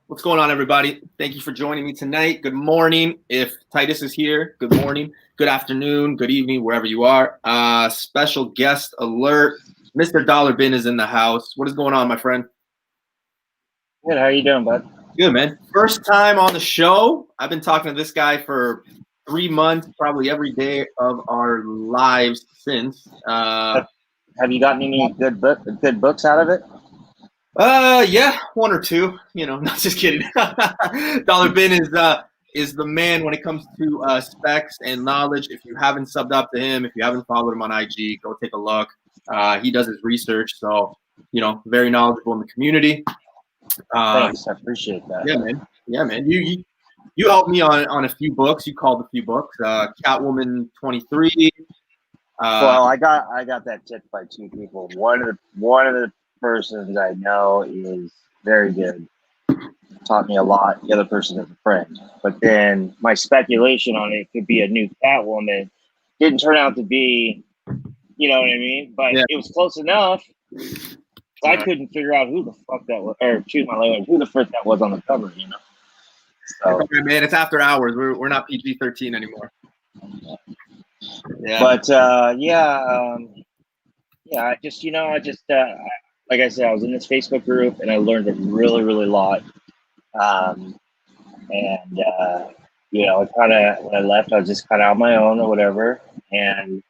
What's going on, everybody? Thank you for joining me tonight. Good morning. If Titus is here, good morning, good afternoon, good evening, wherever you are. Special guest alert. Mr. Dollar Bin is in the house. What is going on, my friend? Good. How are you doing, bud? Good, man. First time on the show. I've been talking to this guy for 3 months, probably every day of our lives since. Have you gotten any good books out of it? Yeah, one or two. Not just kidding. Dollar Bin is the man when it comes to specs and knowledge. If you haven't subbed up to him, if you haven't followed him on IG, go take a look. He does his research, so very knowledgeable in the community. Thanks, I appreciate that. Yeah, man. You helped me on a few books. You called a few books. Catwoman 23. Well, I got that tip by two people. One of the persons I know is very good, taught me a lot. The other person is a friend. But then my speculation on it could be a new Catwoman didn't turn out to be, you know what I mean? But Yeah. It was close enough. I couldn't figure out who the fuck that was, or excuse my language, who the frick that was on the cover, So, okay, man, it's after hours. We're not PG-13 anymore. Yeah. But I just like I said, I was in this Facebook group and I learned a really, really lot. It kind of, when I left, I was just kind of on my own or whatever. And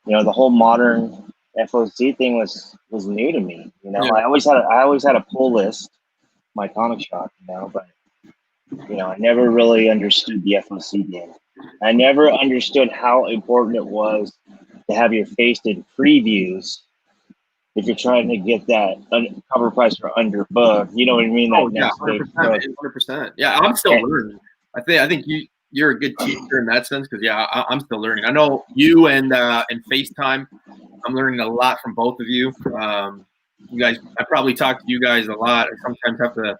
the whole modern FOC thing was new to me. Yeah. I always had a pull list, my comic shop, but I never really understood the FOC game. I never understood how important it was to have your face in previews if you're trying to get that cover price for under book. You know what I mean? Oh, yeah, 100%. Yeah, I'm still learning. I think you're a good teacher in that sense because I'm still learning. I know you and FaceTime. I'm learning a lot from both of you. You guys, I probably talk to you guys a lot. I sometimes have to,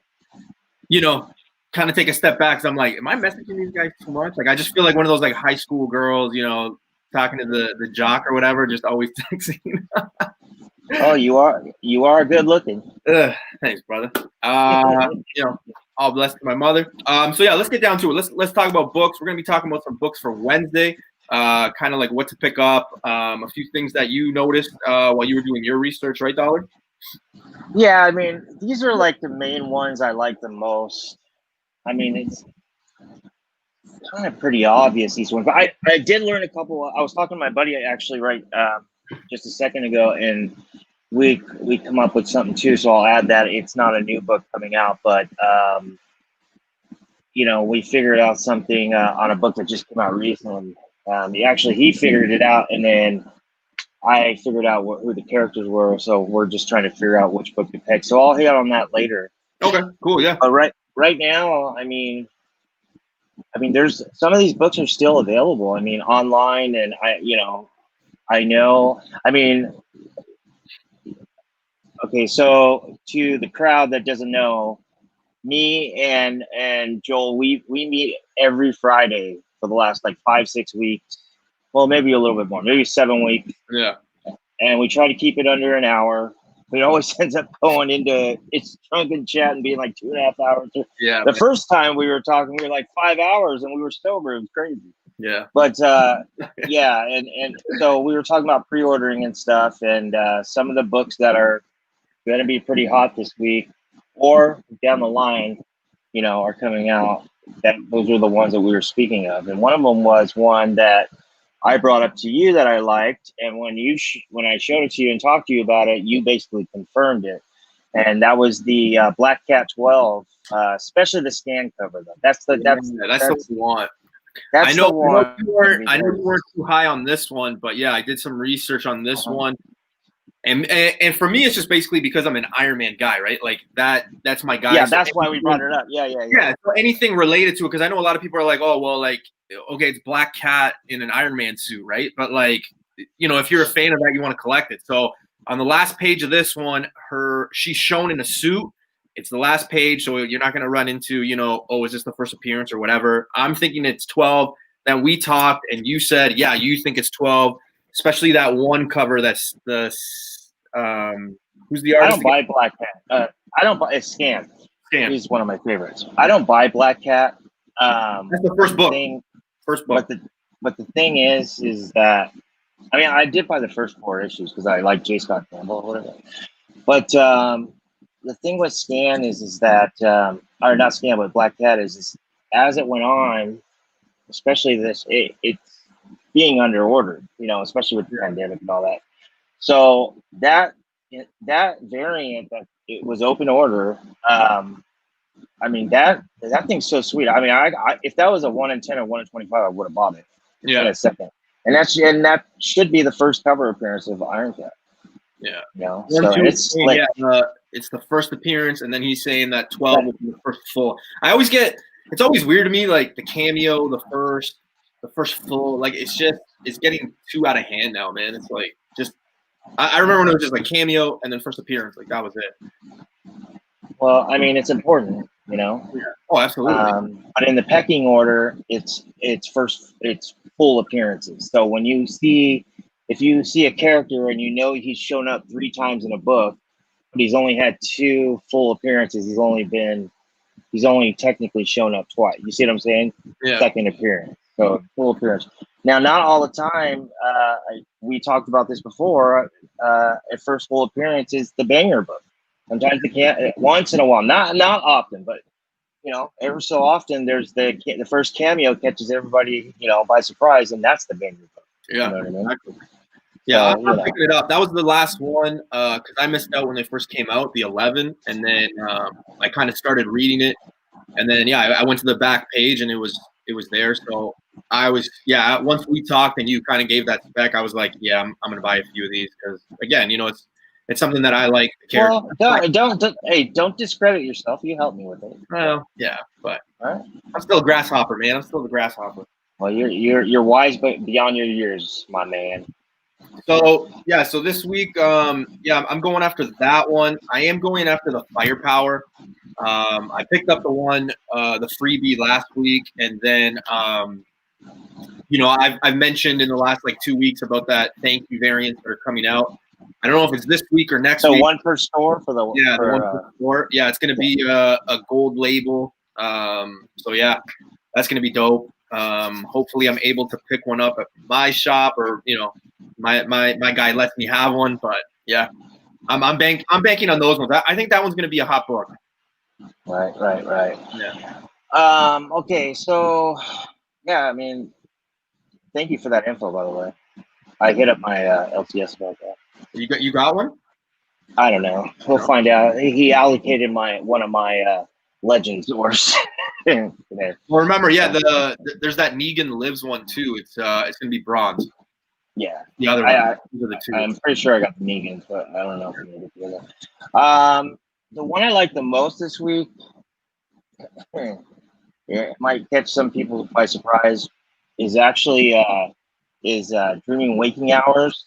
kind of take a step back because I'm like, am I messaging these guys too much? Like, I just feel like one of those like high school girls, talking to the jock or whatever, just always texting. Oh, you are good looking. Thanks, brother. All blessed to my mother. So yeah, let's get down to it. Let's talk about books. We're gonna be talking about some books for Wednesday. Kind of like what to pick up. A few things that you noticed while you were doing your research, right, Dollar? Yeah, I mean, these are like the main ones I like the most. I mean, it's kind of pretty obvious, these ones. But I did learn a couple. I was talking to my buddy actually just a second ago, and we come up with something too. So I'll add that. It's not a new book coming out, but we figured out something on a book that just came out recently. He figured it out, and then I figured out who the characters were. So we're just trying to figure out which book to pick. So I'll hit on that later. Okay, cool, yeah. But right now, I mean, there's some of these books are still available. I mean, online, and I know. I mean, okay. So to the crowd that doesn't know, me and Joel, we meet every Friday for the last like 5-6 weeks. Well, maybe a little bit more, maybe 7 weeks. Yeah. And we try to keep it under an hour. It always ends up going into it's drunken chat and being like 2.5 hours. Yeah. The first time we were talking, we were like 5 hours and we were sober. It was crazy. Yeah. But yeah, and so we were talking about pre-ordering and stuff, and some of the books that are going to be pretty hot this week or down the line, are coming out. Those are the ones that we were speaking of, and one of them was one that I brought up to you that I liked, and when I showed it to you and talked to you about it, you basically confirmed it, and that was the Black Cat 12, especially the scan cover. Though that's what we want. I know you weren't too high on this one, but yeah, I did some research on this one, and for me, it's just basically because I'm an Iron Man guy, right? Like that's my guy. Yeah, that's why we brought it up. Yeah. So anything related to it, because I know a lot of people are like, oh, well, like, okay, it's Black Cat in an Iron Man suit, right? But like, if you're a fan of that, you want to collect it. So on the last page of this one, she's shown in a suit. It's the last page, so you're not going to run into, oh, is this the first appearance or whatever. I'm thinking it's 12. Then we talked, and you said, yeah, you think it's 12, especially that one cover that's the who's the artist? I don't buy Black Cat. I don't buy it's scanned. He's one of my favorites. I don't buy Black Cat. That's the first book. First book. But the thing is that I mean I did buy the first 4 issues because I like J. Scott Campbell or whatever. But the thing with Scan is that or not Scan, but Black Cat is as it went on, especially it's being under ordered, you know, especially with the pandemic and all that. So that variant that it was open order. I mean that thing's so sweet. I mean, I if that was a 1 in 10 or 1 in 25, I would have bought it in a second. And that should be the first cover appearance of Iron Cat. Yeah. You know, so it's like, it's the first appearance, and then he's saying that 12 will be the first full. It's always weird to me, like the cameo, the first full, like it's getting too out of hand now, man. It's like just I remember when it was just like cameo and then first appearance, like that was it. Well, I mean, it's important, you know. Yeah. Oh, absolutely. But in the pecking order, it's full appearances. So when if you see a character and you know he's shown up 3 times in a book, but he's only had 2 full appearances, he's only technically shown up twice. You see what I'm saying? Yeah. Second appearance. So full appearance. Now, not all the time. We talked about this before. At first full appearance is the banger book. Sometimes they can't. Once in a while, not often, but you know, ever so often, there's the first cameo catches everybody, you know, by surprise, and that's the banger book. Yeah. You know what I mean? Exactly. Yeah, So, I'm picking it up. That was the last one because I missed out when they first came out, the 11, and then I kind of started reading it, and then I went to the back page and it was there. So once we talked and you kind of gave that spec, I was like, yeah, I'm gonna buy a few of these because again, you know, it's something that I like. Well, don't discredit yourself. You helped me with it. Well, yeah, but I'm still a grasshopper, man. I'm still the grasshopper. Well, you're wise, but beyond your years, my man. So this week, I'm going after that one. I am going after the Firepower. I picked up the freebie last week, and then you know, I've mentioned in the last like 2 weeks about that thank you variants that are coming out. I don't know if it's this week or next week. So one per store for the one per store. Yeah, it's gonna be a gold label. So yeah, that's gonna be dope. Hopefully I'm able to pick one up at my shop, or you know, my guy lets me have one. But yeah, I'm banking on those ones. I think that one's gonna be a hot book. Right. Yeah. Okay, so yeah, I mean, thank you for that info, by the way. I hit up my LTS about that. You got one? I don't know. We'll find out. He allocated one of my Legends doors. Well, remember, there's that Negan Lives one too. It's gonna be bronze. Yeah. The other one. These are the 2. I'm pretty sure I got the Negans, but I don't know if I'm gonna get the other. The one I like the most this week, it might catch some people by surprise, is actually Dreaming Waking Hours.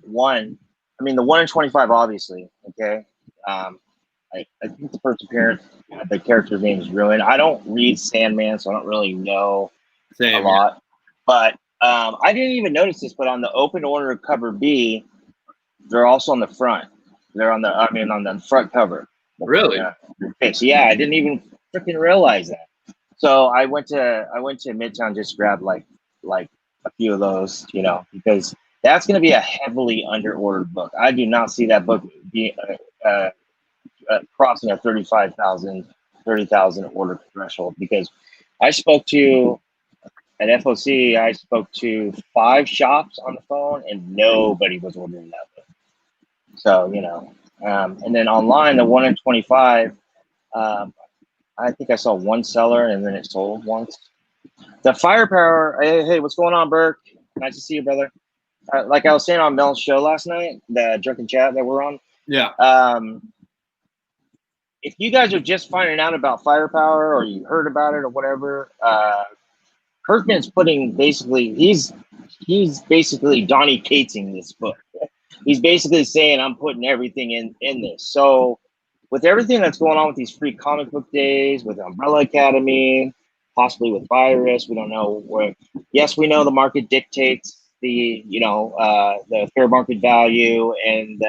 One. I mean, the 1 in 25, obviously. Okay. I think the first appearance, the character's name is Ruin. I don't read Sandman, so I don't really know a lot. But I didn't even notice this, but on the open order cover B, they're also on the front. They're on the front cover. Really? Yeah, I didn't even freaking realize that. So I went to Midtown just to grab like a few of those, you know, because that's going to be a heavily under-ordered book. I do not see that book being crossing a 30,000 order threshold, because I spoke to at FOC, I spoke to 5 shops on the phone and nobody was ordering that book. So, you know, and then online, the 1 in 25, I think I saw one seller and then it sold once. The Firepower, hey, what's going on, Burke? Nice to see you, brother. Like I was saying on Mel's show last night, the drunken chat that we're on. Yeah. If you guys are just finding out about Firepower, or you heard about it or whatever, Kirkman's putting he's basically Donnie Catesing this book. He's basically saying, I'm putting everything in this. So with everything that's going on with these free comic book days, with Umbrella Academy, possibly with Virus, we don't know where. Yes, we know the market dictates the fair market value and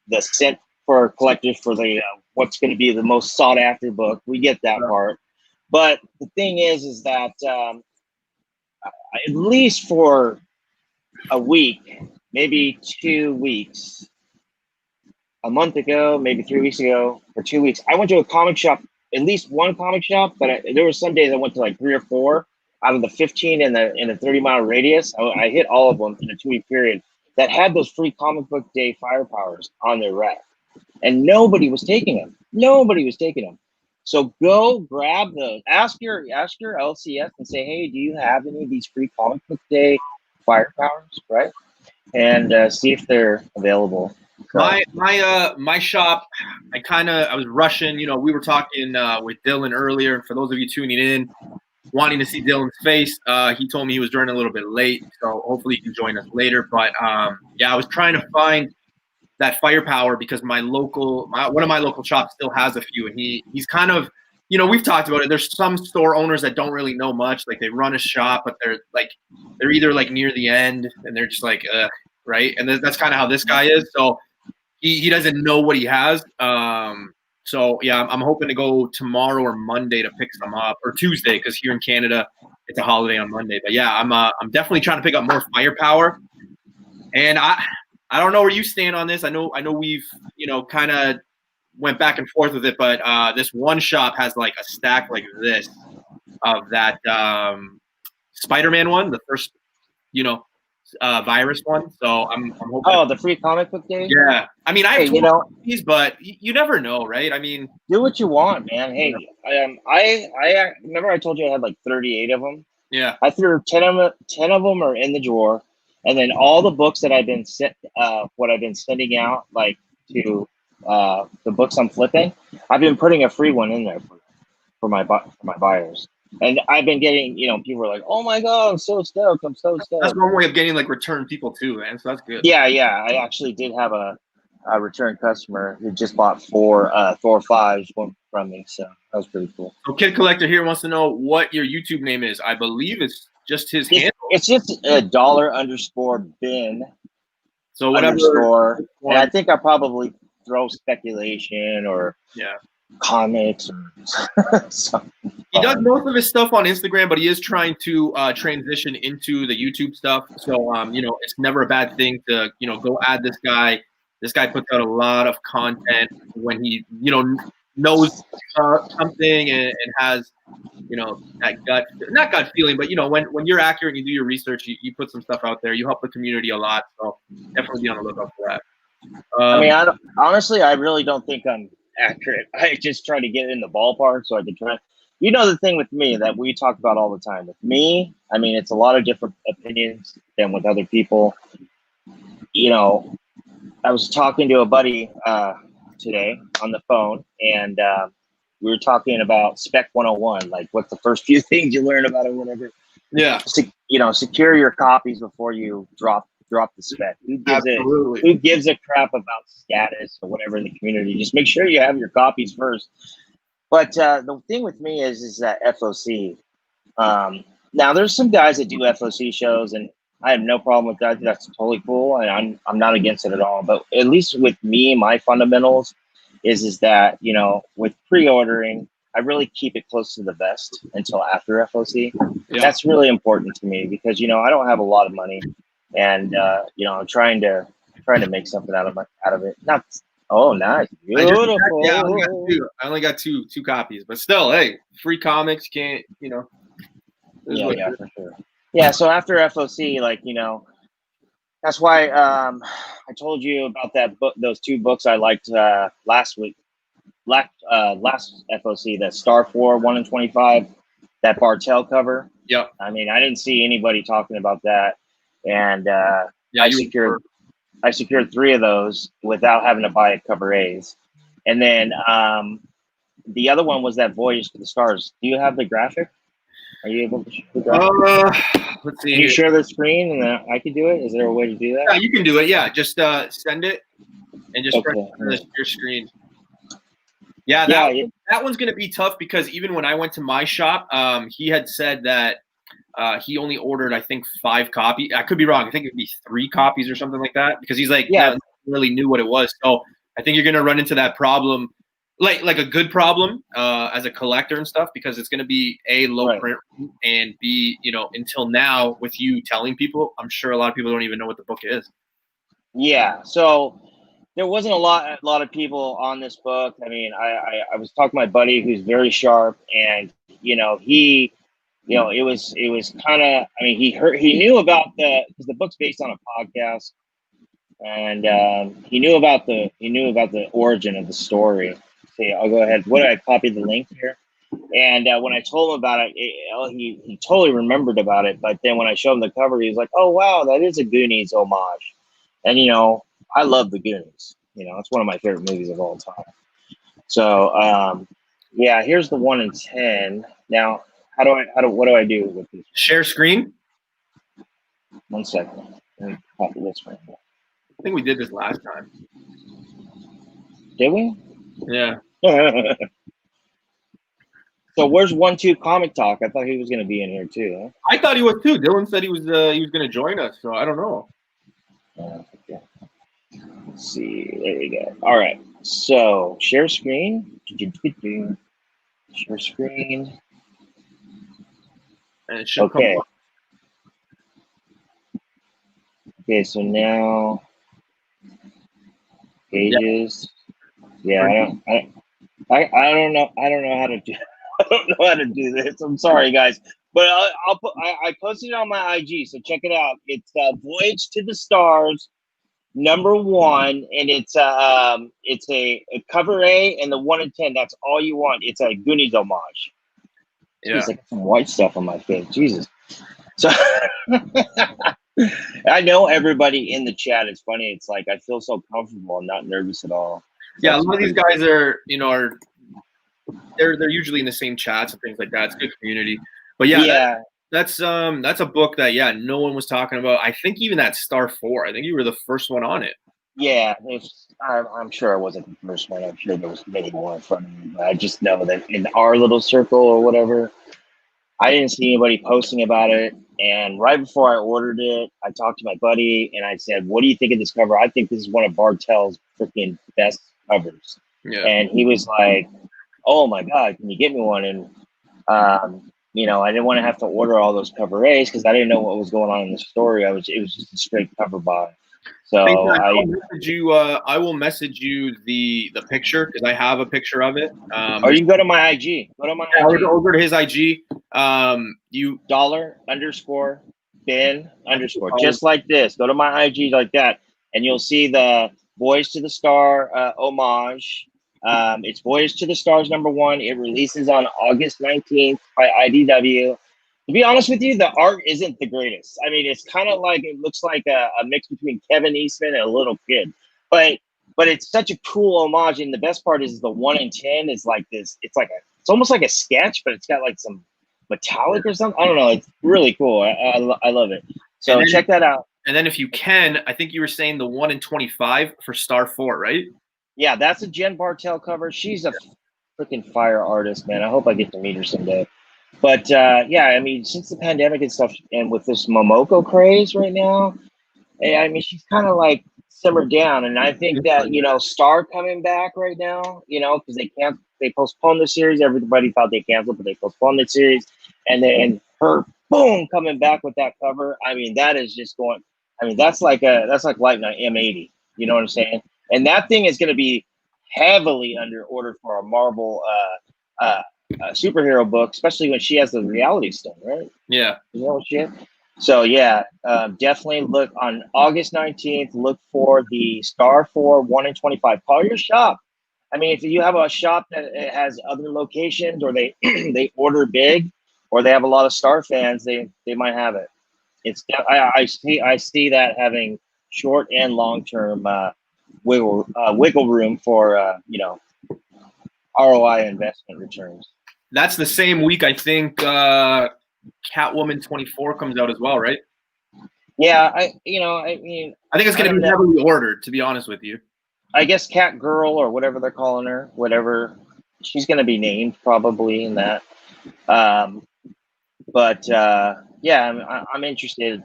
the cent for collectors for the what's going to be the most sought after book. We get that part. But the thing is that at least for a week, maybe 2 weeks, a month ago, maybe 3 weeks ago, or 2 weeks, I went to a comic shop, at least one comic shop, but there were some days I went to like 3 or 4 out of the 15 in the 30-mile radius. I hit all of them in a 2-week period that had those free comic book day firepowers on their rack, and nobody was taking them. Nobody was taking them. So go grab those. Ask your LCS and say, hey, do you have any of these free comic book day firepowers, right? And see if they're available. So. My shop, I was rushing. You know, we were talking with Dylan earlier. For those of you tuning in, wanting to see Dylan's face, he told me he was running a little bit late, so hopefully he can join us later. But yeah, I was trying to find that firepower because one of my local shops still has a few, and he's kind of, you know, we've talked about it. There's some store owners that don't really know much. Like, they run a shop, but they're either like near the end and they're just like, right. And that's kind of how this guy is. So he doesn't know what he has. So yeah, I'm hoping to go tomorrow or Monday to pick some up, or Tuesday, because here in Canada it's a holiday on Monday. But yeah, I'm definitely trying to pick up more firepower. And I don't know where you stand on this. I know we've, you know, kind of went back and forth with it, but this one shop has like a stack like this of that Spider-Man one, the first, you know, virus one. So I'm hoping. Oh, the free comic book day. Yeah, I mean, I have these, but you never know, right? I mean, do what you want, man. Hey, I remember I told you I had like 38 of them. Yeah, I threw 10 of them are in the drawer, and then all the books that I've been sending out, like to the books I'm flipping, I've been putting a free one in there for my buyers. And I've been getting, you know, people are like, "Oh my god, I'm so stoked! I'm so stoked." That's one way of getting like return people too, man. So that's good. Yeah. I actually did have a return customer who just bought 4 Thor 5s from me, so that was pretty cool. So Kid Collector here wants to know what your YouTube name is. I believe it's just his handle. It's just $_bin. So whatever. Underscore, and I think I probably throw speculation or comics or something. He does most of his stuff on Instagram, but he is trying to transition into the YouTube stuff. So, you know, it's never a bad thing to, you know, go add this guy. This guy puts out a lot of content when he, you know, knows something and has, you know, that not gut feeling, but, you know, when you're accurate and you do your research, you put some stuff out there. You help the community a lot. So definitely be on the lookout for that. I mean, honestly, I really don't think I'm accurate. I just try to get in the ballpark so I can try. You know, the thing with me that we talk about all the time with me, I mean, it's a lot of different opinions than with other people. You know, I was talking to a buddy today on the phone, and we were talking about Spec 101, like what's the first few things you learn about it or whatever. Yeah. You know, secure your copies before you drop the spec. Who gives a crap about status or whatever in the community? Just make sure you have your copies first. But the thing with me is that FOC. Now there's some guys that do FOC shows, and I have no problem with that. That's totally cool, and I'm not against it at all. But at least with me, my fundamentals is that, you know, with pre-ordering, I really keep it close to the vest until after FOC. Yeah. That's really important to me because, you know, I don't have a lot of money. And you know, I'm trying to make something out of it. Not nice, beautiful. I only got two copies, but still, hey, free comics can't, you know. Yeah, for sure. Yeah, so after FOC, like, you know, that's why I told you about that book, those 2 books I liked last week, last FOC, that Star 4 1 in 25, that Bartell cover. Yep. I mean, I didn't see anybody talking about that. And I secured 3 of those without having to buy cover A's. And then the other one was that Voyage to the Stars. Do you have the graphic? Are you able to share the graphic? Let's see. Can you share the screen and then I can do it? Is there a way to do that? Yeah, you can do it. Yeah, just send it and just press your screen. Yeah, that one's going to be tough because even when I went to my shop, he had said that he only ordered, I think, 5 copies. I could be wrong. I think it'd be 3 copies or something like that because he's like, really knew what it was. So I think you're going to run into that problem like a good problem as a collector and stuff, because it's going to be a low Right. print and B, until now with you telling people, I'm sure a lot of people don't even know what the book is. Yeah. So there wasn't a lot of people on this book. I mean, I was talking to my buddy who's very sharp, and he, it was kind of. I mean, he knew about because the book's based on a podcast, and he knew about the origin of the story. See, I'll go ahead. What did I copy the link here? And when I told him about it, he totally remembered about it. But then when I showed him the cover, he was like, "Oh wow, that is a Goonies homage." And I love the Goonies. It's one of my favorite movies of all time. So yeah, here's the 1 in 10. Now, what do I do with this? Share screen. 1 second. Let me copy this right here. I think we did this last time. Did we? Yeah. So where's 1-2 Comic Talk? I thought he was going to be in here too. Huh? I thought he was too. Dylan said he was going to join us, so I don't know. Okay. Let's see. There we go. All right. So share screen. Share screen. And it should Okay. come up. Okay. So now pages. Yeah. I don't know. I don't know how to do. I don't know how to do this. I'm sorry, guys. But I posted it on my IG, so check it out. It's Voyage to the Stars, #1, and it's a cover A and the 1 in 10. That's all you want. It's a Goonies homage. Yeah. Jeez, I got some white stuff on my face. Jesus. So I know everybody in the chat. It's funny. It's like I feel so comfortable. I'm not nervous at all. Yeah, a lot of these guys are they're usually in the same chats and things like that. It's a good community. But yeah. That's a book that no one was talking about. I think even that Star 4. I think you were the first one on it. Yeah, I'm sure I wasn't the first one. I'm sure there was many more in front of me. But I just know that in our little circle or whatever, I didn't see anybody posting about it. And right before I ordered it, I talked to my buddy and I said, "What do you think of this cover? I think this is one of Bartel's freaking best covers." Yeah. And he was like, "Oh my God, can you get me one?" And I didn't want to have to order all those cover A's because I didn't know what was going on in the story. It was just a straight cover buy. So I will message you the picture because I have a picture of it. Or you can go to my IG. Go to my IG. Over to his IG. You $Ben_, just like this. Go to my IG like that, and you'll see the Voyage to the Star homage. It's Voyage to the Stars #1. It releases on August 19th by IDW. To be honest with you, the art isn't the greatest. I mean, it's kind of like it looks like a mix between Kevin Eastman and a little kid, but it's such a cool homage. And the best part is the 1 in 10 is like this. It's almost like a sketch, but it's got like some metallic or something. I don't know. It's really cool. I love it. So check that out. And then if you can, I think you were saying the 1 in 25 for Star 4, right? Yeah, that's a Jen Bartel cover. She's a freaking fire artist, man. I hope I get to meet her someday. But yeah, I mean, since the pandemic and stuff, and with this Momoko craze right now, I mean, she's kind of like simmered down. And I think that Star coming back right now, because they postponed the series. Everybody thought they canceled, but they postponed the series, and then her boom coming back with that cover. I mean, that is just going. I mean, that's like lighting an M80. You know what I'm saying? And that thing is going to be heavily under order for a Marvel superhero book, especially when she has the Reality Stone, right? Yeah. You know what she has? So yeah, definitely look on August 19th. Look for the Star 4 1 in 25. Call your shop. I mean, if you have a shop that has other locations, or they they order big, or they have a lot of Star fans, they might have it. I see that having short and long term wiggle room for ROI investment returns. That's the same week I think Catwoman 24 comes out as well, right? Yeah, I think it's going to be heavily ordered, to be honest with you. I guess Cat Girl, or whatever they're calling her, whatever she's going to be named probably in that. But yeah, I'm interested.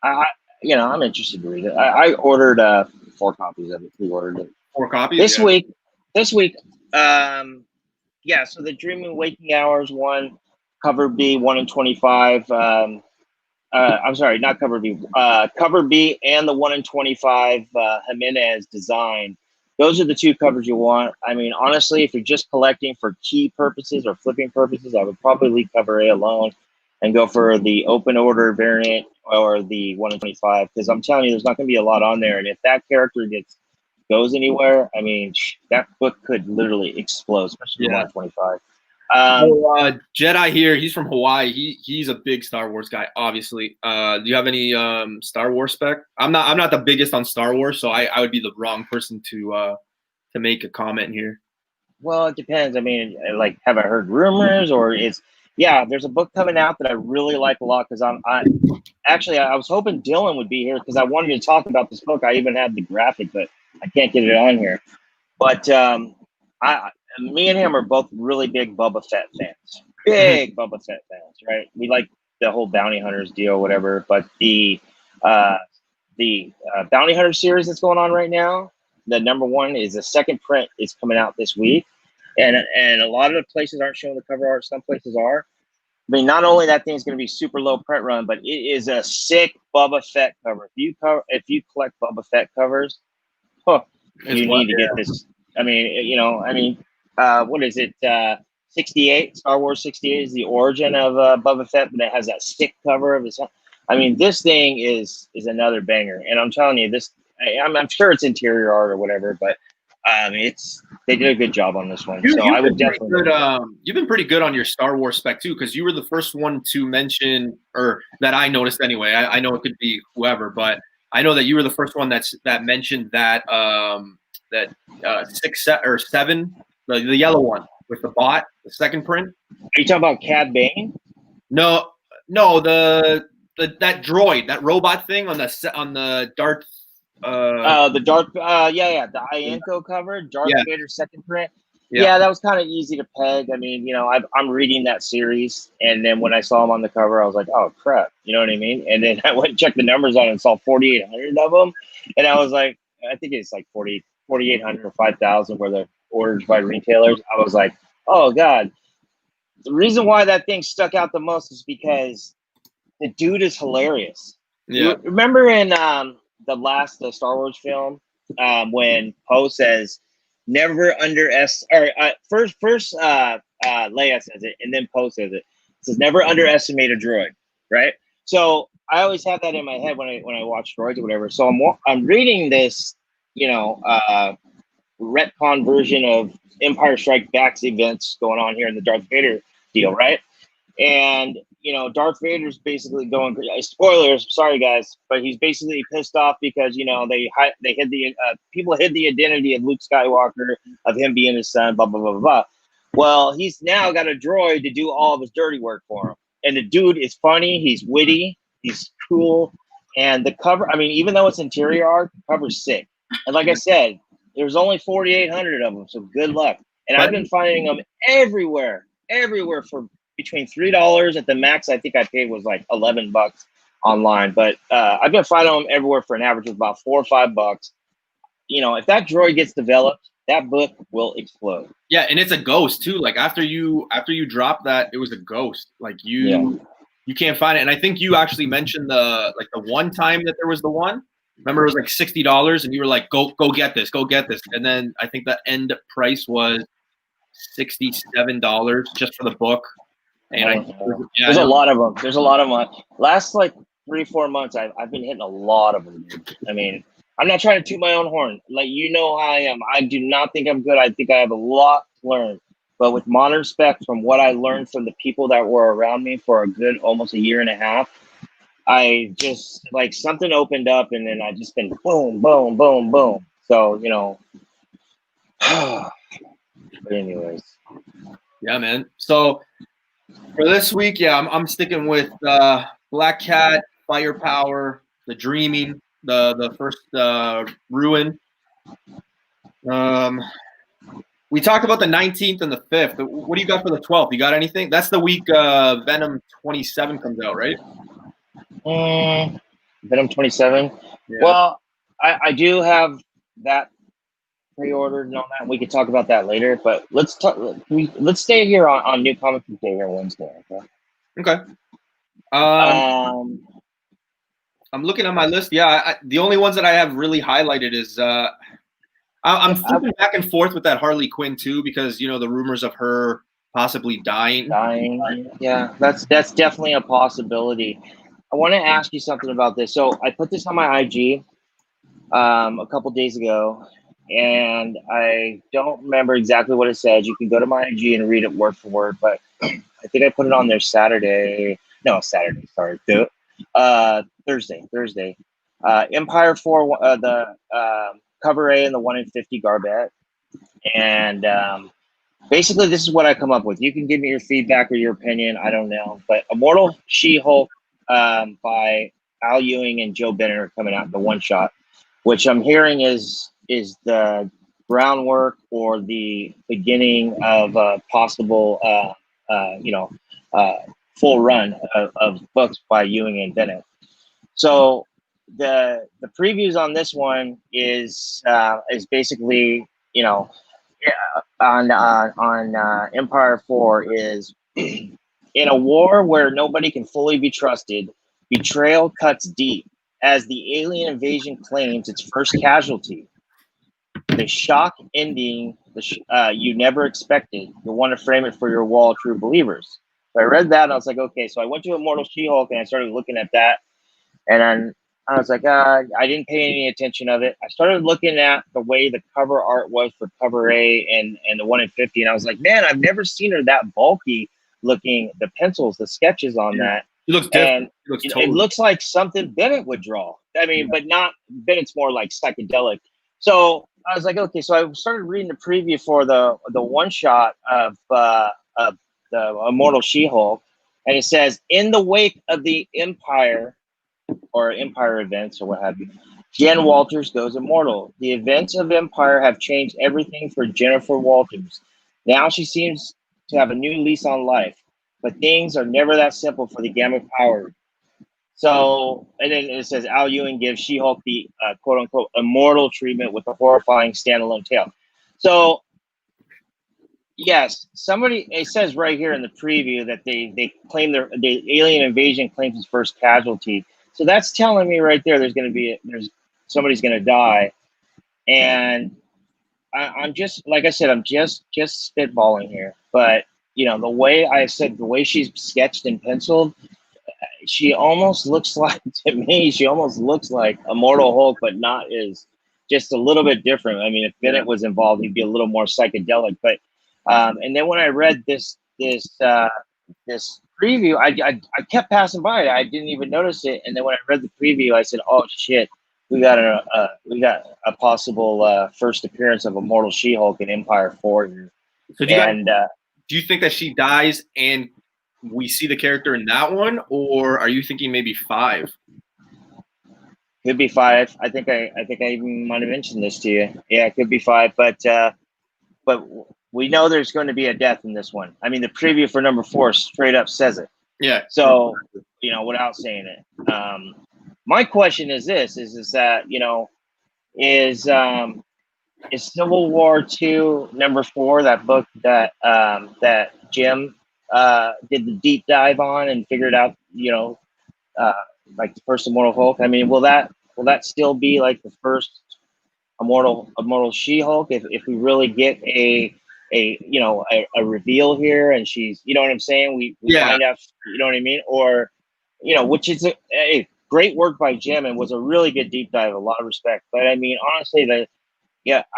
I'm interested to read it. I ordered 4 copies of it. Pre-ordered it. 4 copies this week. Yeah, so the Dreaming Waking Hours one, cover B, 1 in 25. I'm sorry, not cover B. Cover B and the 1 in 25 Jimenez design. Those are the two covers you want. I mean, honestly, if you're just collecting for key purposes or flipping purposes, I would probably leave cover A alone and go for the open order variant or the 1 in 25. Because I'm telling you, there's not going to be a lot on there. And if that character goes anywhere, I mean, that book could literally explode, especially the 1 in 25. Jedi here, he's from Hawaii. He's a big Star Wars guy, obviously. Do you have any Star Wars spec? I'm not the biggest on Star Wars, so I would be the wrong person to make a comment here. Well, it depends. I mean, like, have I heard rumors, or there's a book coming out that I really like a lot because I was hoping Dylan would be here because I wanted to talk about this book. I even had the graphic, but I can't get it on here. But me and him are both really big Boba Fett fans. Big Boba Fett fans, right? We like the whole Bounty Hunters deal, whatever. But the Bounty Hunter series that's going on right now, the #1 is the second print is coming out this week, and a lot of the places aren't showing the cover art. Some places are. I mean, not only that thing's going to be super low print run, but it is a sick Boba Fett cover. If you collect Boba Fett covers, you need to get this. I mean, what is it? 68, Star Wars 68 is the origin of Boba Fett, but it has that stick cover of his. I mean, this thing is another banger, and I'm telling you, I'm sure it's interior art or whatever, but they did a good job on this one. I would definitely. You've been pretty good on your Star Wars spec too, because you were the first one to mention, or that I noticed anyway. I know it could be whoever, but I know that you were the first one that mentioned that 6 or 7, the yellow one with the bot, the second print. Are you talking about Cad Bane? No, that droid, that robot thing on the Darth. The Darth, the Ienco cover, Darth Vader second print. Yeah, that was kind of easy to peg. I mean, I'm reading that series, and then when I saw him on the cover, I was like, oh crap, you know what I mean? And then I went and checked the numbers on it and saw 4,800 of them, and I was like, I think it's like 4,800 or 5,000 where they're ordered by retailers. I was like, oh god. The reason why that thing stuck out the most is because the dude is hilarious. Yeah. Remember in the last Star Wars film when Poe says, "Never underestimate," or first Leia says it, and then Poe says it. It says, "Never underestimate a droid," right? So I always have that in my head when I watch droids or whatever. So I'm reading this, retcon version of Empire Strikes Back's events going on here in the Darth Vader deal, right? And Darth Vader's basically going. Spoilers, sorry guys, but he's basically pissed off because they hid people hid the identity of Luke Skywalker, of him being his son, blah blah blah blah. Well, he's now got a droid to do all of his dirty work for him, and the dude is funny, he's witty, he's cool, and the cover. I mean, even though it's interior art, the cover's sick. And like I said, there's only 4,800 of them, so good luck. And I've been finding them everywhere for between $3 at the max. I think I paid was like $11 online, but I've been finding them everywhere for an average of about $4 or $5. If that droid gets developed, that book will explode. Yeah, and it's a ghost too. Like after you drop that, it was a ghost. Like you can't find it. And I think you actually mentioned the one time that there was the one. Remember, it was like $60, and you were like, "Go get this, go get this." And then I think the end price was $67 just for the book. And there's a lot of them. There's a lot of them. Last 3-4 months, I've been hitting a lot of them. I mean, I'm not trying to toot my own horn. Like, how I am. I do not think I'm good. I think I have a lot to learn. But with modern spec, from what I learned from the people that were around me for a good almost a year and a half, I just something opened up, and then I just been boom, boom, boom, boom. So but anyways, yeah, man. So for this week, I'm sticking with Black Cat, Firepower, The Dreaming, the first Ruin. We talked about the 19th and the 5th. What do you got for the 12th? You got anything? That's the week Venom 27 comes out, right? Venom 27. Yeah. Well, I do have that pre-ordered and all that. We could talk about that later, but let's stay here on New Comic Book Day here Wednesday. Okay. Okay. Um, I'm looking at my list. Yeah, the only ones that I have really highlighted is I'm flipping back and forth with that Harley Quinn too, because the rumors of her possibly dying. Yeah, that's definitely a possibility. I want to ask you something about this. So I put this on my IG a couple days ago, and I don't remember exactly what it said. You can go to my IG and read it word for word, but I think I put it on there Saturday. No, Saturday. Sorry, Thursday. Empire 4, the cover A and the 1 in 50 Garbett, and basically, this is what I come up with. You can give me your feedback or your opinion. I don't know. But Immortal She-Hulk by Al Ewing and Joe Bennett are coming out in the one shot, which I'm hearing is the groundwork or the beginning of a possible, full run of books by Ewing and Bennett. So the previews on this one is basically, on Empire 4 is in a war where nobody can fully be trusted, betrayal cuts deep as the alien invasion claims its first casualty. The shock ending you never expected. You'll want to frame it for your wall of true believers. So I read that and I was like, okay. So I went to Immortal She-Hulk and I started looking at that. And then I was like, I didn't pay any attention of it. I started looking at the way the cover art was for cover A and the 1 in 50. And I was like, man, I've never seen her that bulky looking, the pencils, the sketches on that. It looks different. And it looks like something Bennett would draw. I mean, but not, Bennett's more like psychedelic. So I was like, okay. So I started reading the preview for the one shot of the Immortal She-Hulk. And it says, in the wake of the Empire or Empire events or what have you, Jen Walters goes immortal. The events of Empire have changed everything for Jennifer Walters. Now she seems to have a new lease on life, but things are never that simple for the Gamma Power. So, and then it says Al Ewing gives She-Hulk the quote unquote immortal treatment with a horrifying standalone tale. So, yes, it says right here in the preview that they claim the alien invasion claims its first casualty. So that's telling me right there, there's somebody's going to die. And I'm just, like I said, I'm just spitballing here. But, the way she's sketched and penciled, she almost looks like, to me, she almost looks like Immortal Hulk, but not is just a little bit different. I mean, if Bennett was involved, he'd be a little more psychedelic. But, and then when I read this preview, I kept passing by it. I didn't even notice it. And then when I read the preview, I said, "Oh shit, we got a possible first appearance of Immortal She-Hulk in Empire 4 here." So do you think that she dies and we see the character in that one, or are you thinking maybe 5? Could be 5. I think I even might have mentioned this to you. Yeah, it could be 5, but we know there's going to be a death in this one. I mean, the preview for number 4 straight up says it. Yeah. So, without saying it, my question is this: is that is Civil War II number 4 that book that that Jim did the deep dive on and figured out like the first Immortal Hulk? I mean, will that still be like the first Immortal She-Hulk if we really get a reveal here and she's, you know what I'm saying? We find out, you know what I mean? Or, which is a great work by Jim and was a really good deep dive, a lot of respect. But I mean, honestly,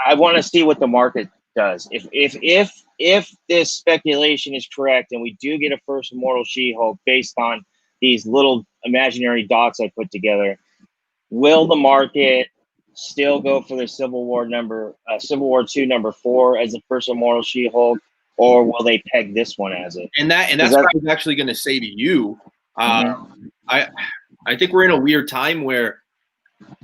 I want to see what the market does. If this speculation is correct and we do get a first Immortal She-Hulk based on these little imaginary dots I put together, will the market still go for the Civil War II number 4 as the first Immortal She-Hulk, or will they peg this one as it? And that's what I was actually going to say to you. I think we're in a weird time where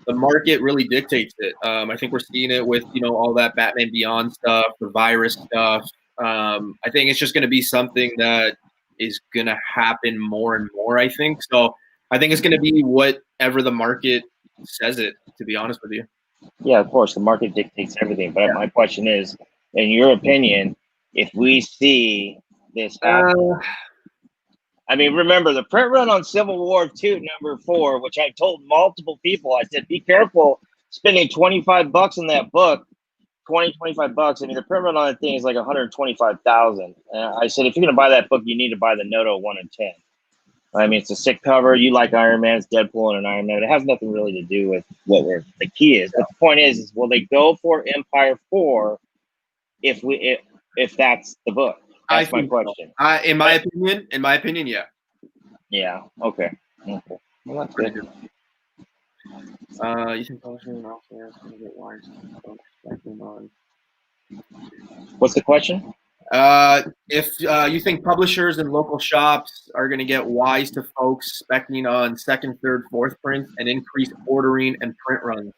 the market really dictates it. I think we're seeing it with all that Batman Beyond stuff, the virus stuff. I think it's just going to be something that is going to happen more and more. I think so. I think it's going to be whatever the market says it, to be honest with you. Yeah, of course, the market dictates everything. But my question is, in your opinion, if we see this happen, I mean, remember the print run on Civil War II, #4, which I told multiple people. I said, be careful spending $25 on that book. 25 bucks. I mean, the print run on that thing is like 125,000. I said, if you're gonna buy that book, you need to buy the Noto 1 and 10. I mean, it's a sick cover. You like Iron Man, it's Deadpool and an Iron Man. It has nothing really to do with what the key is. But the point is will they go for Empire 4 if that's the book? That's my question. So. In my opinion, yeah. Yeah. Okay. Well, that's good. You think publishers also going to get wires on? What's the question? If you think publishers and local shops are going to get wise to folks specking on second, third, fourth prints and increase ordering and print runs.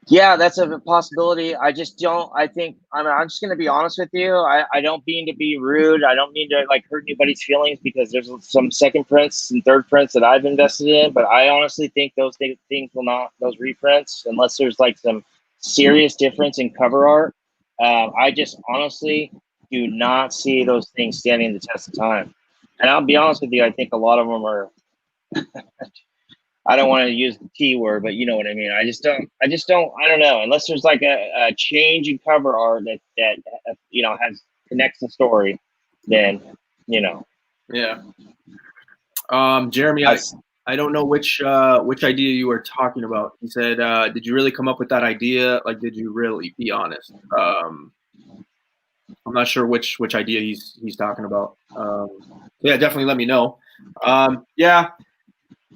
Yeah, that's a possibility. I just don't. I think I'm just going to be honest with you. I don't mean to be rude. I don't mean to like hurt anybody's feelings because there's some second prints and third prints that I've invested in, but I honestly think those things will not, those reprints, unless there's like some serious difference in cover art. I just honestly do not see those things standing the test of time. And I'll be honest with you, I think a lot of them are. I don't want to use the T word, but you know what I mean. I don't know. Unless there's like a change in cover art that connects the story, then Yeah. Jeremy, I don't know which idea you were talking about. He said, did you really come up with that idea? Like, did you really? Be honest. I'm not sure which idea he's talking about. Yeah, definitely let me know. Yeah.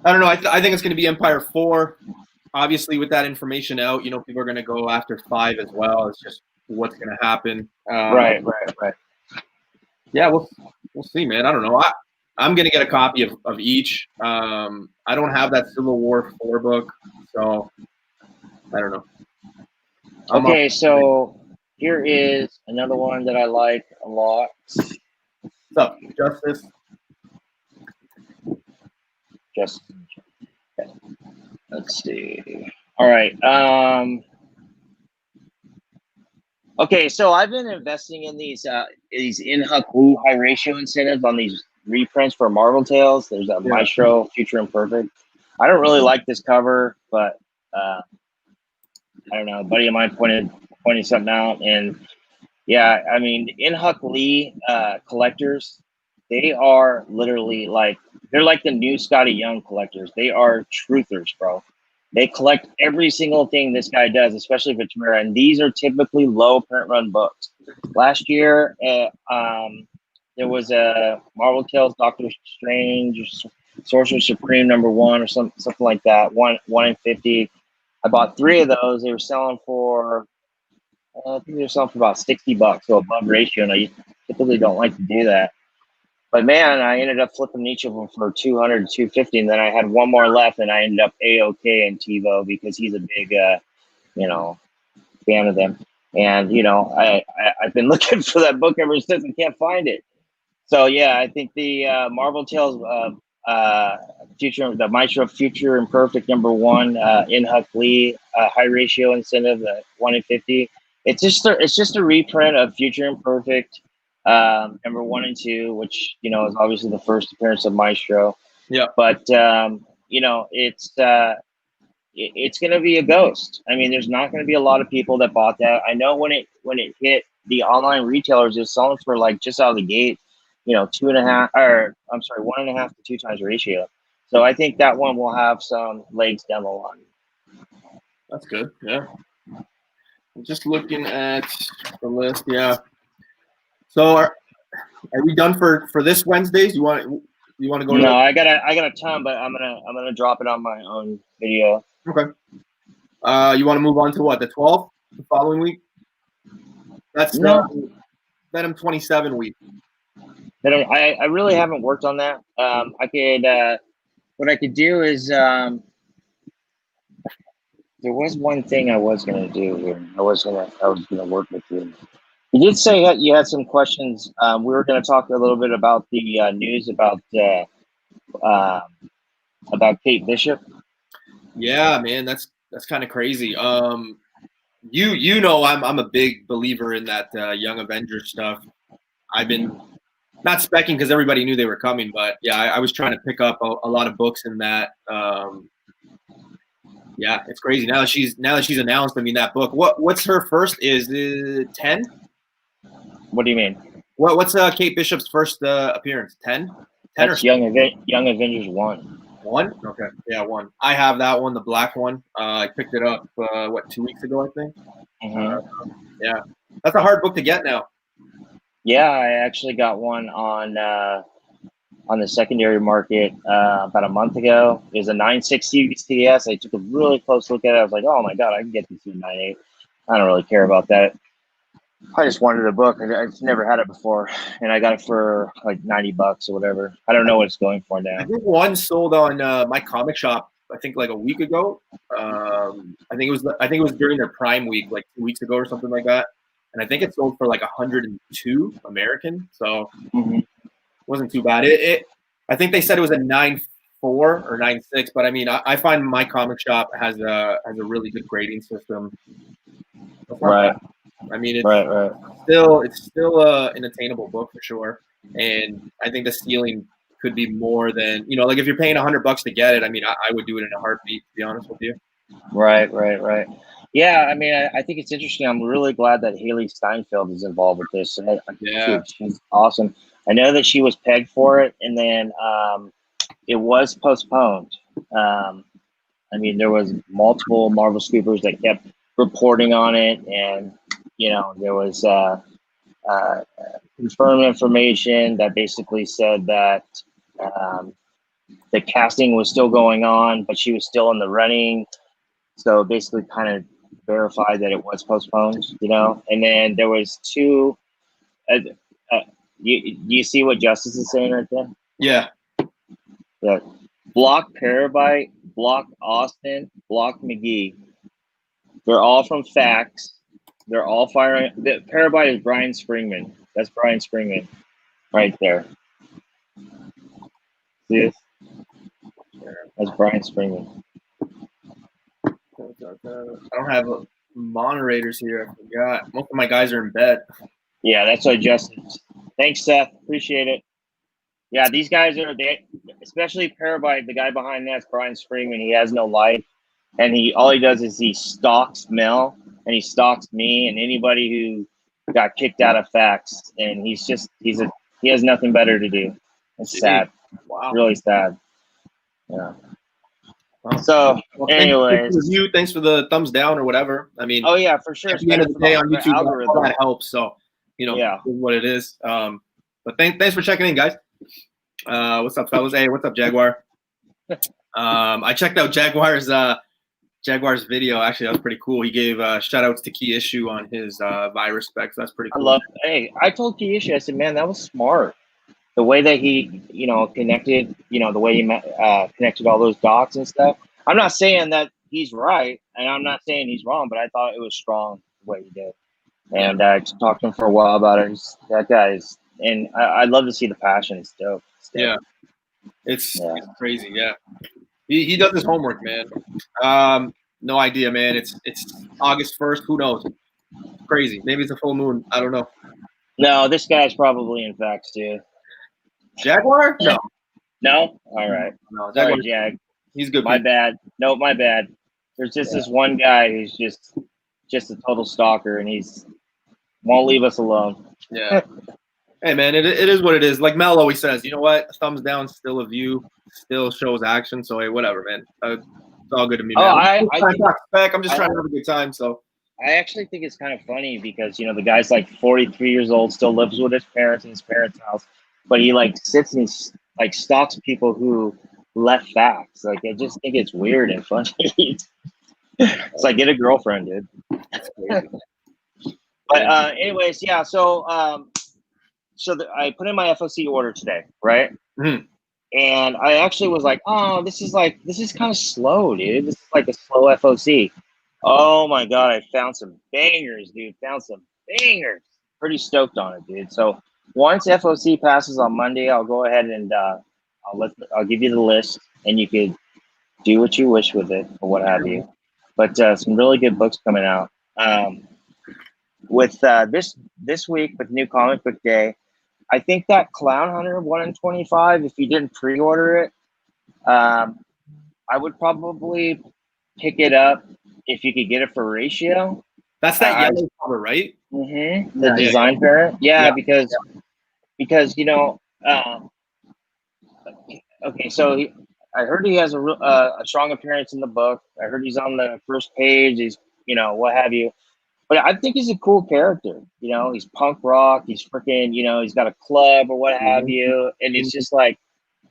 I don't know. I think it's going to be Empire 4. Obviously, with that information out, people are going to go after 5 as well. It's just what's going to happen. Right. Yeah, we'll see, man. I don't know. I'm going to get a copy of each. I don't have that Civil War 4 book, so I don't know. Okay, so here is another one that I like a lot. What's up, Justice? Okay. Let's see. All right. Okay, so I've been investing in these in-huck Lee high ratio incentives on these reprints for Marvel Tales. There's a Maestro Future Imperfect. I don't really like this cover, but I don't know. A buddy of mine pointed something out, and yeah, I mean, in-huck Lee collectors, they are literally they're like the new Scotty Young collectors. They are truthers, bro. They collect every single thing this guy does, especially for Tamara. And these are typically low print run books. Last year, there was a Marvel Tales, Doctor Strange, Sorcerer Supreme #1 or something like that. One in 50. I bought 3 of those. They were selling for I think they're selling for about $60, so above ratio. And I typically don't like to do that. But man, I ended up flipping each of them for 200 to 250, and then I had one more left, and I ended up A-OK in TiVo because he's a big, fan of them. And I've been looking for that book ever since and can't find it. So yeah, I think the Marvel Tales, the Maestro Future Imperfect #1 in-huck Lee high ratio incentive, 1 in 50. It's just a reprint of Future Imperfect. #1 and 2, which is obviously the first appearance of Maestro. Yeah. But it's going to be a ghost. I mean, there's not going to be a lot of people that bought that. I know when it hit the online retailers, it's selling for like just out of the gate, 1.5 to 2 times ratio. So I think that one will have some legs down the line. That's good. Yeah. I'm just looking at the list. Yeah. So are we done for this Wednesdays? You want to go? No, I got a ton, but I'm gonna drop it on my own video. Okay. You want to move on to what, the 12th, the following week? That's Venom 27 week. I really haven't worked on that. What I could do is there was one thing I was gonna do here. I was gonna work with you. You did say that you had some questions. We were going to talk a little bit about the news about Kate Bishop. Yeah, man, that's That's kind of crazy. You know, I'm a big believer in that Young Avengers stuff. I've been not specking because everybody knew they were coming, but yeah, I was trying to pick up a lot of books in that. Yeah, it's crazy now that she's announced. I mean, that book. What's her first? Is it 10? What do you mean? What's Kate Bishop's first appearance? 10? 10 That's or Young Avengers 1. 1? Okay, yeah, 1. I have that one, the black one. I picked it up 2 weeks ago, I think. Yeah, that's a hard book to get now. Yeah, I actually got one on the secondary market about a month ago. It was a 9.6 UCS. I took a really close look at it. I was like, oh my god, I can get this in 9.8. I don't really care about that. I just wanted a book. I've never had it before, and I got it for like $90 or whatever. I don't know what it's going for now. I think one sold on my comic shop. I think like a week ago. I think it was during their Prime week, like 2 weeks ago or something like that. And I think it sold for like 102 American, so it wasn't too bad. I think they said it was a 9.4 or 9.6, but I mean, I find my comic shop has a really good grading system. Right. I mean, right. It's still an attainable book for sure, and I think the ceiling could be more than like if you're paying $100 to get it. I mean, I would do it in a heartbeat, to be honest with you. Right. Yeah, I mean, I think it's interesting. I'm really glad that Haley Steinfeld is involved with this. Yeah, she's awesome. I know that she was pegged for it, and then it was postponed. I mean, there was multiple Marvel scoopers that kept reporting on it, and there was confirmed information that basically said that the casting was still going on, but she was still in the running. So basically, kind of verified that it was postponed, And then there was two. You see what Justice is saying right there? Yeah. Yeah. Block Parabyte, Block Austin, Block McGee. They're all from Facts. They're all firing. The Parabyte is Brian Springman. That's Brian Springman, right there. See this? That's Brian Springman. I don't have moderators here. I forgot. Most of my guys are in bed. Yeah, that's what Justin. Thanks, Seth. Appreciate it. Yeah, these guys especially Parabyte, the guy behind that's Brian Springman. He has no life, and all he does is he stalks Mel, and he stalks me and anybody who got kicked out of Facts, and he has nothing better to do. It's sad. Wow. Really sad. Yeah. So, anyways, thanks for the thumbs down or whatever. I mean, oh yeah, for sure. At the end of the day on YouTube, all that helps. So, yeah, what it is. But thanks for checking in, guys. What's up, fellas? Hey, what's up, Jaguar? I checked out Jaguar's video. Actually, that was pretty cool. He gave shout outs to Key Issue on his virus specs. That's pretty cool. I told Key Issue, I said, man, that was smart. The way that he, connected, the way he connected all those dots and stuff. I'm not saying that he's right, and I'm not saying he's wrong, but I thought it was strong the way he did. And I talked to him for a while about it. That guy's, and I'd love to see the passion. It's dope. Yeah. It's crazy. Yeah. He does his homework, man. No idea, man. It's August 1st. Who knows? Crazy. Maybe it's a full moon. I don't know. No, this guy's probably in Facts too. Jaguar? No. No? All right. No, Jaguar. Sorry, Jag. He's good. My bad. No, my bad. There's just this one guy who's just a total stalker, and he's won't leave us alone. Yeah. Hey, man, it is what it is. Like Mel always says, you know what? A thumbs down, still a view, still shows action. So, hey, whatever, man. It's all good to me, man. I'm just trying to have a good time. So, I actually think it's kind of funny because, the guy's like 43 years old, still lives with his parents in his parents' house, but he like sits and he stalks people who left Facts. Like, I just think it's weird and funny. It's like, get a girlfriend, dude. But anyways, yeah. So I put in my FOC order today, right? Mm-hmm. And I actually was like, oh, this is kind of slow, dude. This is like a slow FOC. Oh my god, I found some bangers, dude. Pretty stoked on it, dude. So once FOC passes on Monday, I'll go ahead and I'll give you the list, and you could do what you wish with it or what have you. But some really good books coming out. With this week with New Comic Book Day, I think that Clown Hunter 1 in 25. If you didn't pre-order it, I would probably pick it up if you could get it for ratio. That's that yellow cover, right? Mm-hmm. The design parent, because you know, okay, so I heard he has a strong appearance in the book. I heard he's on the first page. He's, you know, what have you. But I think he's a cool character. You know, he's punk rock. He's freaking, you know, he's got a club or what have you. And it's just like,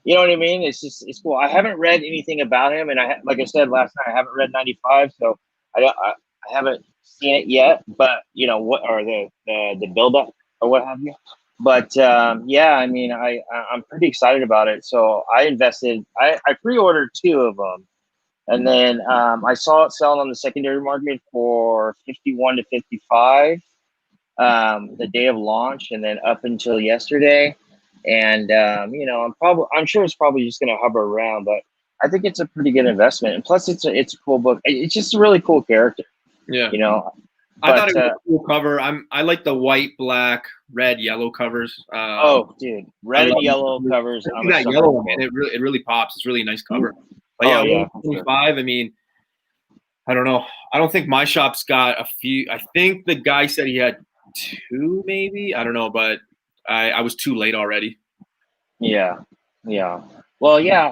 you know what I mean? It's cool. I haven't read anything about him. And like I said last night, I haven't read 95. So I haven't seen it yet. But, you know, what are the buildup or what have you. But yeah, I mean, I'm pretty excited about it. So I pre-ordered 2 of them. And then I saw it selling on the secondary market for 51 to 55 the day of launch, and then up until yesterday. And you know, I'm sure it's probably just going to hover around, but I think it's a pretty good investment. And plus, it's a cool book. It's just a really cool character. Yeah, you know. I thought it was a cool cover. I like the white, black, red, yellow covers. Oh, dude, red and yellow covers. That yellow, man, it really pops. It's really a nice cover. But yeah, 25. Sure. I mean, I don't know. I don't think my shop's got a few. I think the guy said he had 2, maybe. I don't know, but I was too late already. Yeah. Well, yeah.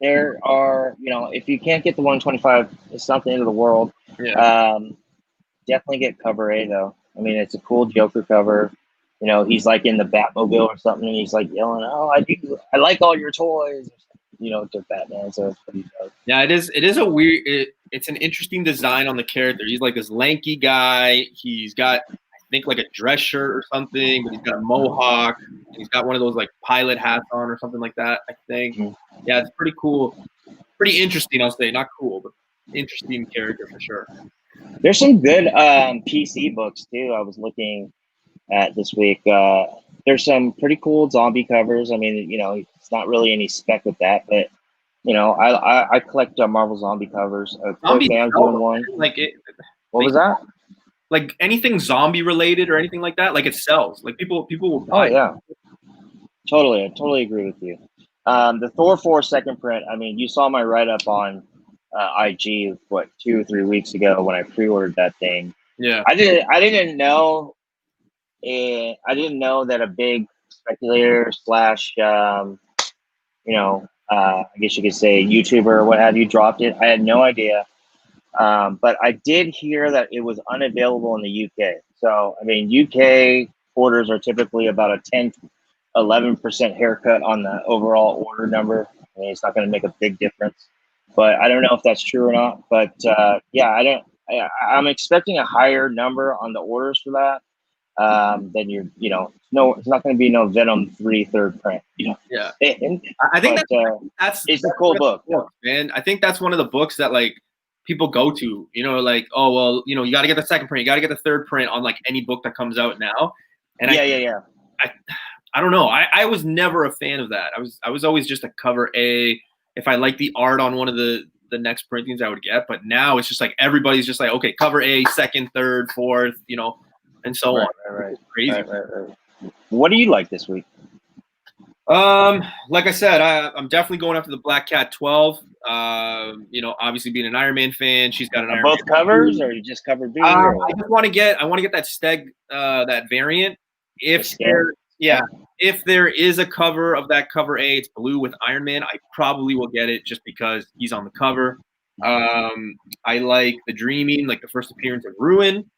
There are, you know, if you can't get the 125, it's not the end of the world. Yeah. Definitely get cover A though. I mean, it's a cool Joker cover. You know, he's like in the Batmobile or something, and he's like yelling, "Oh, I like all your toys." You know, to Batman, so it's pretty dope. Yeah, it is a weird. It's an interesting design on the character. He's like this lanky guy. He's got, I think, like a dress shirt or something, but he's got a mohawk. And he's got one of those like pilot hats on or something like that, I think. Mm-hmm. Yeah, it's pretty cool. Pretty interesting, I'll say. Not cool, but interesting character for sure. There's some good PC books too. I was looking at this week. There's some pretty cool zombie covers. I mean, you know, it's not really any spec with that, but you know, I collect Marvel zombie covers. Doing one. Like it. What was that? Like anything zombie related or anything like that, like it sells. Like people will buy. Oh yeah, totally. I totally agree with you. The Thor 4 second print. I mean, you saw my write up on IG 2 or 3 weeks ago when I pre-ordered that thing. Yeah, I didn't know. I didn't know that a big speculator / you know, I guess you could say YouTuber or what have you dropped it. I had no idea. But I did hear that it was unavailable in the UK. So, I mean, UK orders are typically about a 10-11% haircut on the overall order number. I mean, it's not going to make a big difference. But I don't know if that's true or not. But yeah, I'm expecting a higher number on the orders for that. Then you know, no, it's not going to be no Venom 3 third print. You know? Yeah, I think that's it's a cool book, man. I think that's one of the books that like people go to. You know, like, oh well, you know, you got to get the second print, you got to get the third print on like any book that comes out now. And I don't know. I was never a fan of that. I was always just a cover A. If I like the art on one of the next printings, I would get. But now it's just like everybody's just like, okay, cover A, second, third, fourth, you know. And so on. Right. It's crazy. Right. What do you like this week? Like I said, I'm definitely going after the Black Cat 12. You know, obviously being an Iron Man fan, she's got an Iron both Man covers, or you just covered B? I just want to get that Steg that variant. If there is a cover of that cover A, it's blue with Iron Man, I probably will get it just because he's on the cover. I like the Dreaming, like the first appearance of Ruin.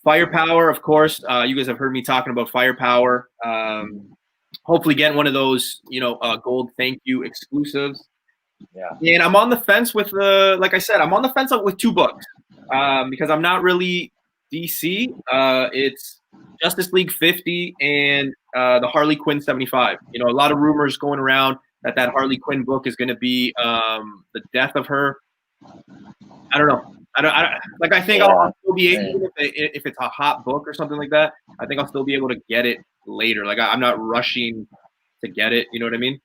Firepower, of course. You guys have heard me talking about Firepower. Hopefully getting one of those, you know, gold thank you exclusives. Yeah. And I'm on the fence with like I said, I'm on the fence with 2 books because I'm not really DC. It's Justice League 50 and the Harley Quinn 75. You know, a lot of rumors going around that Harley Quinn book is going to be the death of her. I don't know. I think I'll still be able, if it's a hot book or something like that, I think I'll still be able to get it later. Like I'm not rushing to get it. You know what I mean?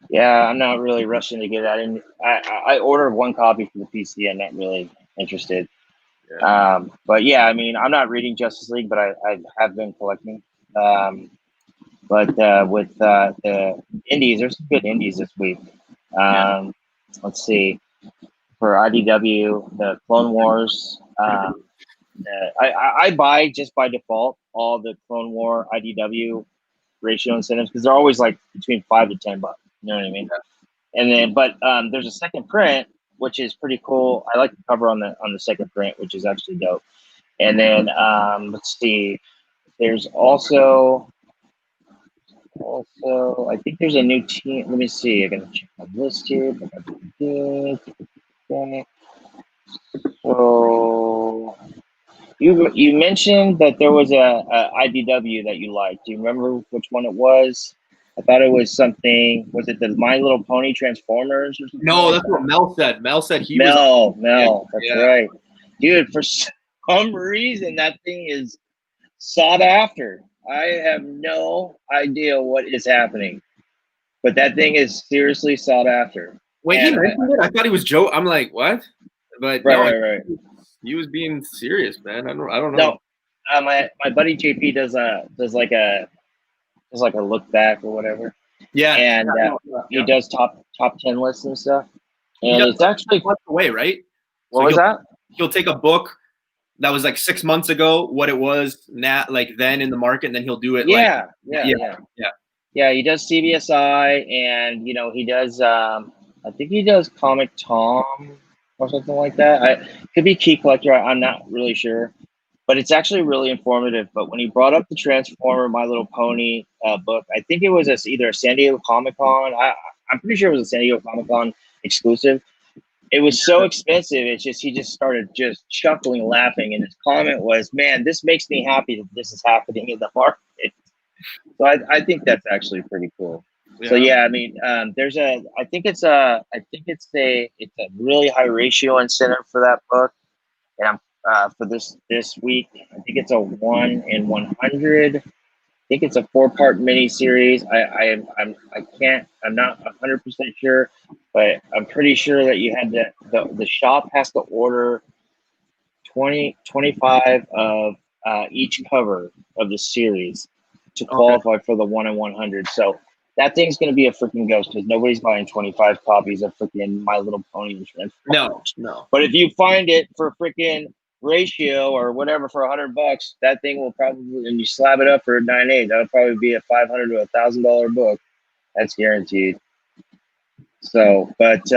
Yeah, I'm not really rushing to get that in. I ordered one copy for the PC. I'm not really interested. Yeah. But yeah, I mean, I'm not reading Justice League, but I have been collecting. But with the indies, there's some good indies this week. Yeah. Let's see. For IDW, the Clone Wars. I buy just by default all the Clone War IDW ratio incentives because they're always like between $5 to $10. You know what I mean? And then, but there's a second print which is pretty cool. I like the cover on the second print, which is actually dope. And then let's see. There's also I think there's a new team. Let me see. I gotta check my list here. So you mentioned that there was a IDW that you liked. Do you remember which one it was? I thought it was something. Was it the My Little Pony Transformers or something? No, that's what Mel said. Mel said he was. Mel, that's right, dude. For some reason, that thing is sought after. I have no idea what is happening, but that thing is seriously sought after. Wait, he mentioned it? I thought he was joking. I'm like, what? But right. He was being serious, man. I don't know. No, my buddy JP does like a look back or whatever. Yeah, and he does top 10 lists and stuff. And it's actually away, right? What was that? He'll take a book that was like 6 months ago, what it was now, like then in the market, and then he'll do it. Yeah. He does CBSI, and he does. I think he does Comic Tom or something like that. Could be Key Collector. I'm not really sure, but it's actually really informative. But when he brought up the Transformer My Little Pony book, I think it was either a San Diego Comic Con. I'm pretty sure it was a San Diego Comic Con exclusive. It was so expensive. It's just he just started just chuckling, laughing, and his comment was, "Man, this makes me happy that this is happening in the market." So I think that's actually pretty cool. Yeah. So yeah, I mean, I think it's a really high ratio incentive for that book, and for this week, I think it's a 1 in 100. I think it's a 4-part mini series. I'm not 100% sure, but I'm pretty sure that you had the shop has to order 25 of each cover of the series to qualify for the 1 in 100. So that thing's going to be a freaking ghost because nobody's buying 25 copies of freaking My Little Pony and Transformers. No. But if you find it for freaking ratio or whatever for $100, that thing will probably, and you slab it up for $9.8, that'll probably be a $500 to $1,000 book. That's guaranteed. So, but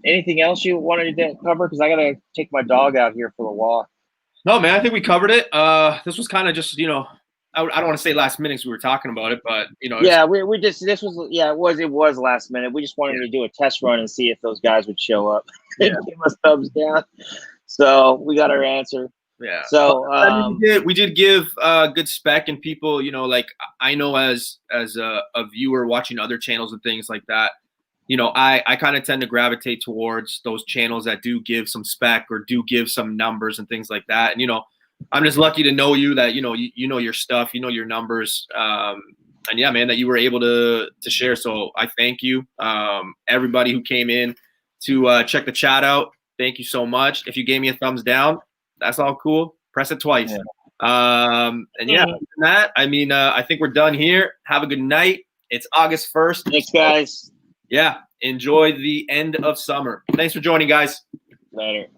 anything else you wanted to cover? Because I gotta take my dog out here for a walk. No, man, I think we covered it. This was kind of just, I don't want to say last minute because we were talking about it, but yeah, it was last minute. We just wanted to do a test run and see if those guys would show up and give us thumbs down. So we got our answer. Yeah. So we did give good spec, and people, like I know as a viewer watching other channels and things like that, I kind of tend to gravitate towards those channels that do give some spec or do give some numbers and things like that. And I'm just lucky to know you that you know your stuff, your numbers, and yeah, man, that you were able to share. So I thank you, everybody who came in to check the chat out. Thank you so much. If you gave me a thumbs down, that's all cool. Press it twice. Yeah. And yeah, that I mean, I think we're done here. Have a good night. It's August 1st. Thanks, guys. Yeah, enjoy the end of summer. Thanks for joining, guys. Later.